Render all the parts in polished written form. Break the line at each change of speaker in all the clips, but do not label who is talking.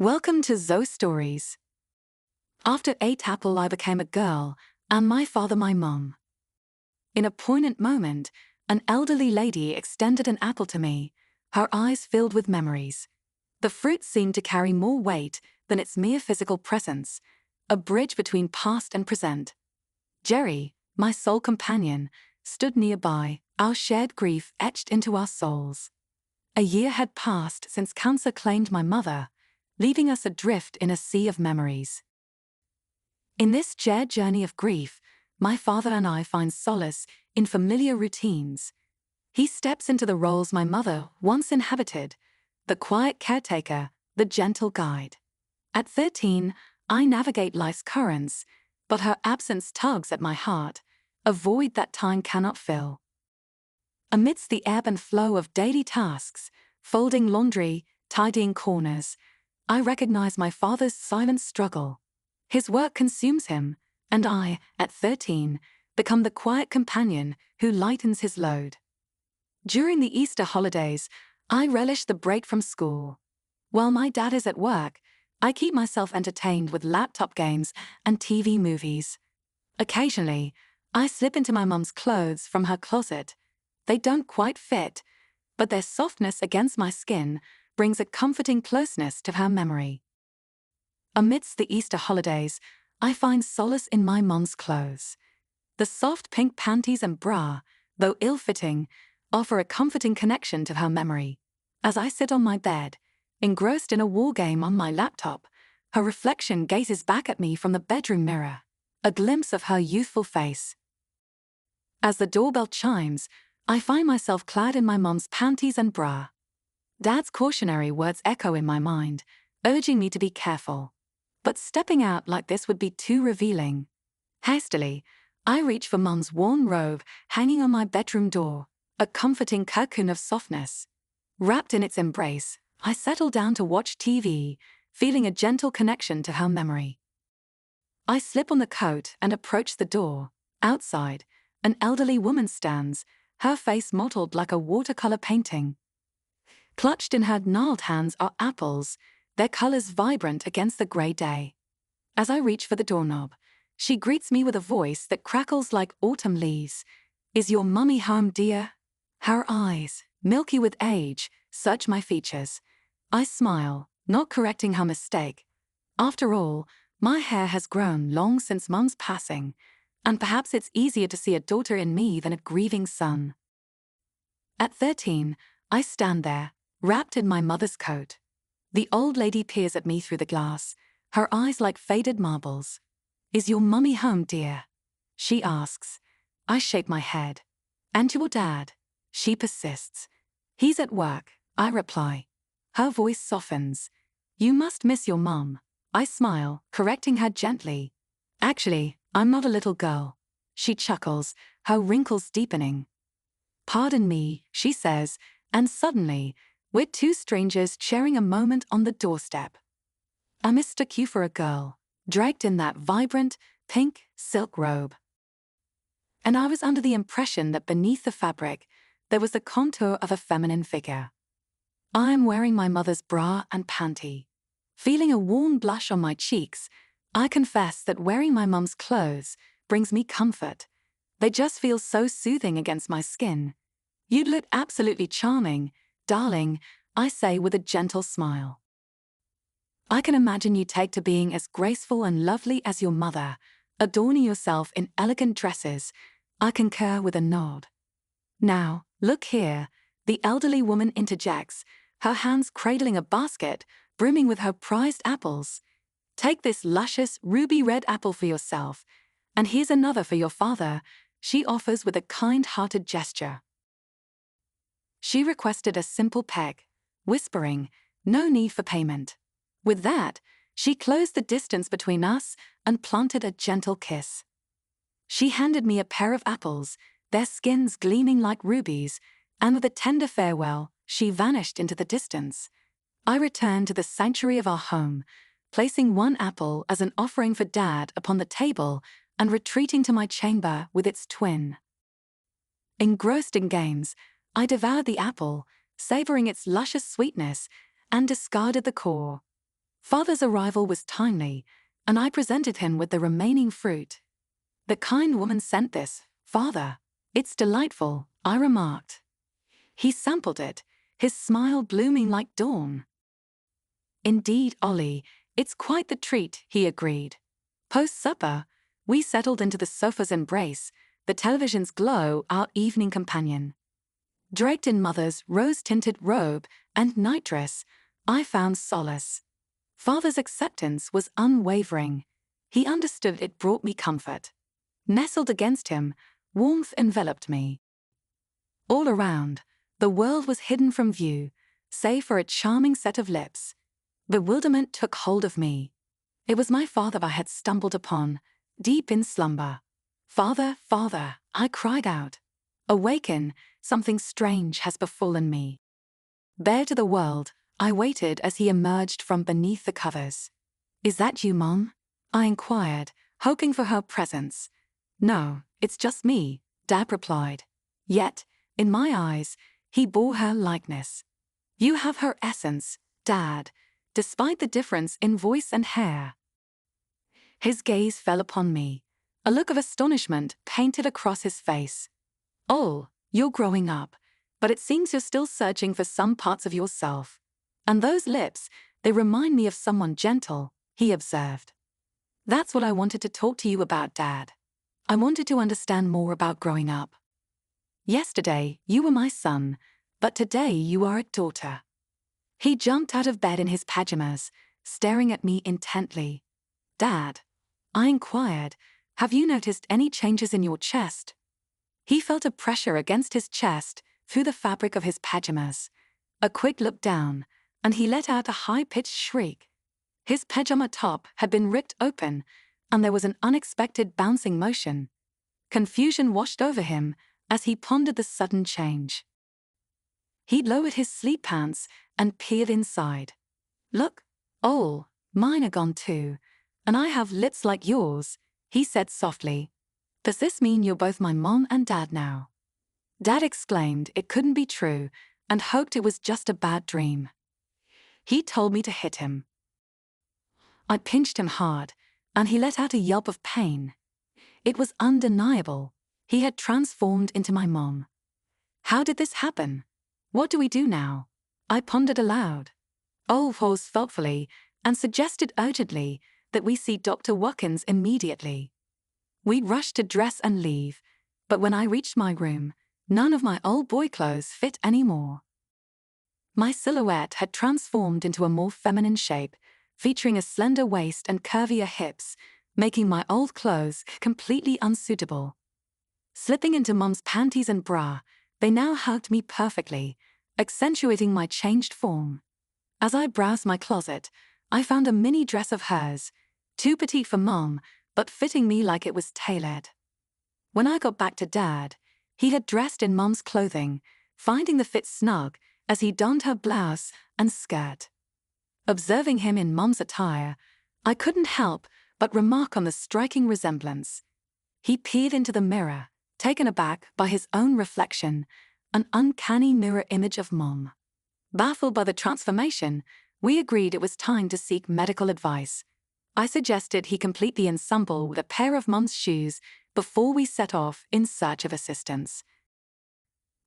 Welcome to Zoe Stories. After ate apple I became a girl, and my father my mum. In a poignant moment, an elderly lady extended an apple to me, her eyes filled with memories. The fruit seemed to carry more weight than its mere physical presence, a bridge between past and present. Jerry, my sole companion, stood nearby, our shared grief etched into our souls. A year had passed since cancer claimed my mother, leaving us adrift in a sea of memories. In this shared journey of grief, my father and I find solace in familiar routines. He steps into the roles my mother once inhabited, the quiet caretaker, the gentle guide. At 13, I navigate life's currents, but her absence tugs at my heart, a void that time cannot fill. Amidst the ebb and flow of daily tasks, folding laundry, tidying corners, I recognize my father's silent struggle. His work consumes him, and I, at 13, become the quiet companion who lightens his load. During the Easter holidays, I relish the break from school. While my dad is at work, I keep myself entertained with laptop games and TV movies. Occasionally, I slip into my mum's clothes from her closet. They don't quite fit, but their softness against my skin brings a comforting closeness to her memory. Amidst the Easter holidays, I find solace in my mum's clothes. The soft pink panties and bra, though ill-fitting, offer a comforting connection to her memory. As I sit on my bed, engrossed in a war game on my laptop, her reflection gazes back at me from the bedroom mirror, a glimpse of her youthful face. As the doorbell chimes, I find myself clad in my mum's panties and bra. Dad's cautionary words echo in my mind, urging me to be careful. But stepping out like this would be too revealing. Hastily, I reach for Mum's worn robe hanging on my bedroom door, a comforting cocoon of softness. Wrapped in its embrace, I settle down to watch TV, feeling a gentle connection to her memory. I slip on the coat and approach the door. Outside, an elderly woman stands, her face mottled like a watercolor painting. Clutched in her gnarled hands are apples, their colors vibrant against the gray day. As I reach for the doorknob, she greets me with a voice that crackles like autumn leaves. "Is your mummy home, dear?" Her eyes, milky with age, search my features. I smile, not correcting her mistake. After all, my hair has grown long since Mum's passing, and perhaps it's easier to see a daughter in me than a grieving son. At 13, I stand there, wrapped in my mother's coat. The old lady peers at me through the glass, her eyes like faded marbles. "Is your mummy home, dear?" she asks. I shake my head. "And your dad?" she persists. "He's at work," I reply. Her voice softens. "You must miss your mum." I smile, correcting her gently. "Actually, I'm not a little girl." She chuckles, her wrinkles deepening. "Pardon me," she says, and suddenly, we're two strangers sharing a moment on the doorstep. I mistook you for a girl, draped in that vibrant, pink silk robe. And I was under the impression that beneath the fabric, there was the contour of a feminine figure. I am wearing my mother's bra and panty. Feeling a warm blush on my cheeks, I confess that wearing my mum's clothes brings me comfort. They just feel so soothing against my skin. "You'd look absolutely charming, darling," I say with a gentle smile. "I can imagine you take to being as graceful and lovely as your mother, adorning yourself in elegant dresses." I concur with a nod. "Now, look here," the elderly woman interjects, her hands cradling a basket brimming with her prized apples. "Take this luscious ruby red apple for yourself, and here's another for your father," she offers with a kind-hearted gesture. She requested a simple peg, whispering, "No need for payment." With that, she closed the distance between us and planted a gentle kiss. She handed me a pair of apples, their skins gleaming like rubies, and with a tender farewell, she vanished into the distance. I returned to the sanctuary of our home, placing one apple as an offering for Dad upon the table and retreating to my chamber with its twin. Engrossed in games, I devoured the apple, savoring its luscious sweetness, and discarded the core. Father's arrival was timely, and I presented him with the remaining fruit. "The kind woman sent this, Father. It's delightful," I remarked. He sampled it, his smile blooming like dawn. "Indeed, Ollie, it's quite the treat," he agreed. Post-supper, we settled into the sofa's embrace, the television's glow our evening companion. Draped in Mother's rose-tinted robe and nightdress, I found solace. Father's acceptance was unwavering. He understood it brought me comfort. Nestled against him, warmth enveloped me. All around, the world was hidden from view, save for a charming set of lips. Bewilderment took hold of me. It was my father I had stumbled upon, deep in slumber. "Father, father," I cried out. "Awaken, something strange has befallen me." Bare to the world, I waited as he emerged from beneath the covers. "Is that you, Mom?" I inquired, hoping for her presence. "No, it's just me," Dad replied. Yet, in my eyes, he bore her likeness. "You have her essence, Dad, despite the difference in voice and hair." His gaze fell upon me. A look of astonishment painted across his face. "Oh, you're growing up, but it seems you're still searching for some parts of yourself. And those lips, they remind me of someone gentle," he observed. "That's what I wanted to talk to you about, Dad. I wanted to understand more about growing up. Yesterday, you were my son, but today you are a daughter." He jumped out of bed in his pajamas, staring at me intently. "Dad," I inquired, "have you noticed any changes in your chest?" He felt a pressure against his chest through the fabric of his pajamas. A quick look down, and he let out a high-pitched shriek. His pajama top had been ripped open, and there was an unexpected bouncing motion. Confusion washed over him as he pondered the sudden change. He lowered his sleep pants and peered inside. "Look, oh, mine are gone too, and I have lips like yours," he said softly. "Does this mean you're both my mom and dad now?" Dad exclaimed it couldn't be true and hoped it was just a bad dream. He told me to hit him. I pinched him hard, and he let out a yelp of pain. It was undeniable. He had transformed into my mom. How did this happen? What do we do now? I pondered aloud. Olaf paused thoughtfully and suggested urgently that we see Dr. Watkins immediately. We rushed to dress and leave, but when I reached my room, none of my old boy clothes fit anymore. My silhouette had transformed into a more feminine shape, featuring a slender waist and curvier hips, making my old clothes completely unsuitable. Slipping into Mom's panties and bra, they now hugged me perfectly, accentuating my changed form. As I browsed my closet, I found a mini dress of hers, too petite for Mom, but fitting me like it was tailored. When I got back to Dad, he had dressed in Mom's clothing, finding the fit snug as he donned her blouse and skirt. Observing him in Mom's attire, I couldn't help but remark on the striking resemblance. He peered into the mirror, taken aback by his own reflection, an uncanny mirror image of Mom. Baffled by the transformation, we agreed it was time to seek medical advice. I suggested he complete the ensemble with a pair of Mom's shoes before we set off in search of assistance.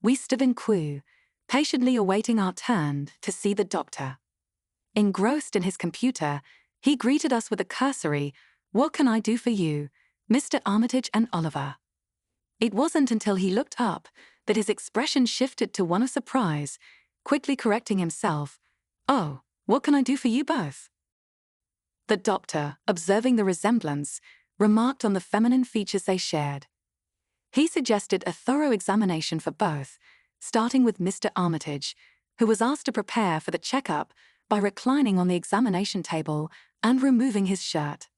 We stood in queue, patiently awaiting our turn to see the doctor. Engrossed in his computer, he greeted us with a cursory, "What can I do for you, Mr. Armitage and Oliver?" It wasn't until he looked up that his expression shifted to one of surprise, quickly correcting himself. "Oh, what can I do for you both?" The doctor, observing the resemblance, remarked on the feminine features they shared. He suggested a thorough examination for both, starting with Mr. Armitage, who was asked to prepare for the checkup by reclining on the examination table and removing his shirt.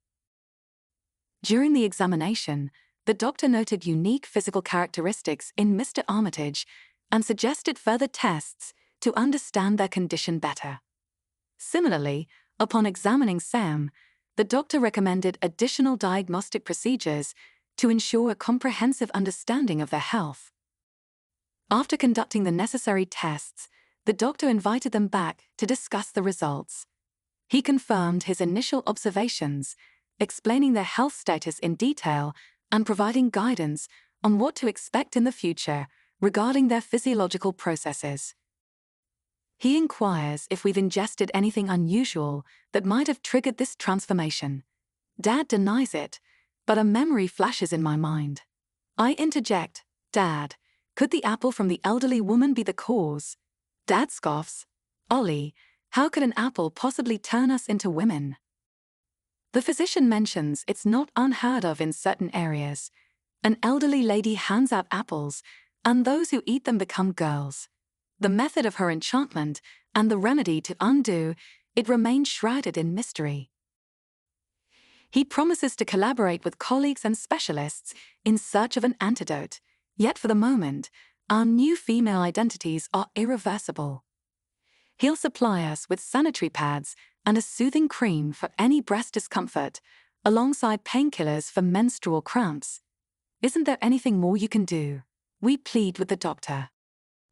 During the examination, the doctor noted unique physical characteristics in Mr. Armitage and suggested further tests to understand their condition better. Similarly, upon examining Sam, the doctor recommended additional diagnostic procedures to ensure a comprehensive understanding of their health. After conducting the necessary tests, the doctor invited them back to discuss the results. He confirmed his initial observations, explaining their health status in detail and providing guidance on what to expect in the future regarding their physiological processes. He inquires if we've ingested anything unusual that might have triggered this transformation. Dad denies it, but a memory flashes in my mind. I interject, "Dad, could the apple from the elderly woman be the cause?" Dad scoffs, "Ollie, how could an apple possibly turn us into women?" The physician mentions it's not unheard of in certain areas. An elderly lady hands out apples, and those who eat them become girls. The method of her enchantment and the remedy to undo it remain shrouded in mystery. He promises to collaborate with colleagues and specialists in search of an antidote, yet for the moment, our new female identities are irreversible. He'll supply us with sanitary pads and a soothing cream for any breast discomfort, alongside painkillers for menstrual cramps. Isn't there anything more you can do? We plead with the doctor.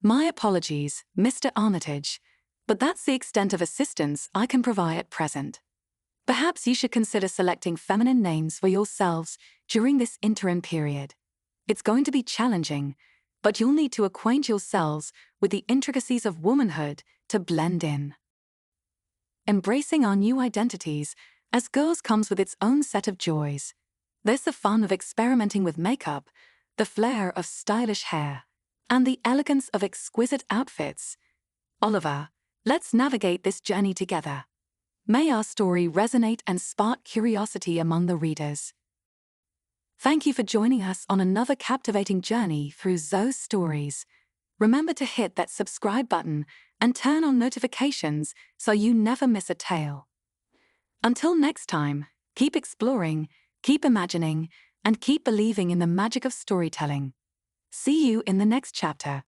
My apologies, Mr. Armitage, but that's the extent of assistance I can provide at present. Perhaps you should consider selecting feminine names for yourselves during this interim period. It's going to be challenging, but you'll need to acquaint yourselves with the intricacies of womanhood to blend in. Embracing our new identities as girls comes with its own set of joys. There's the fun of experimenting with makeup, the flair of stylish hair, and the elegance of exquisite outfits. Oliver, let's navigate this journey together. May our story resonate and spark curiosity among the readers. Thank you for joining us on another captivating journey through Zoe's stories. Remember to hit that subscribe button and turn on notifications so you never miss a tale. Until next time, keep exploring, keep imagining, and keep believing in the magic of storytelling. See you in the next chapter.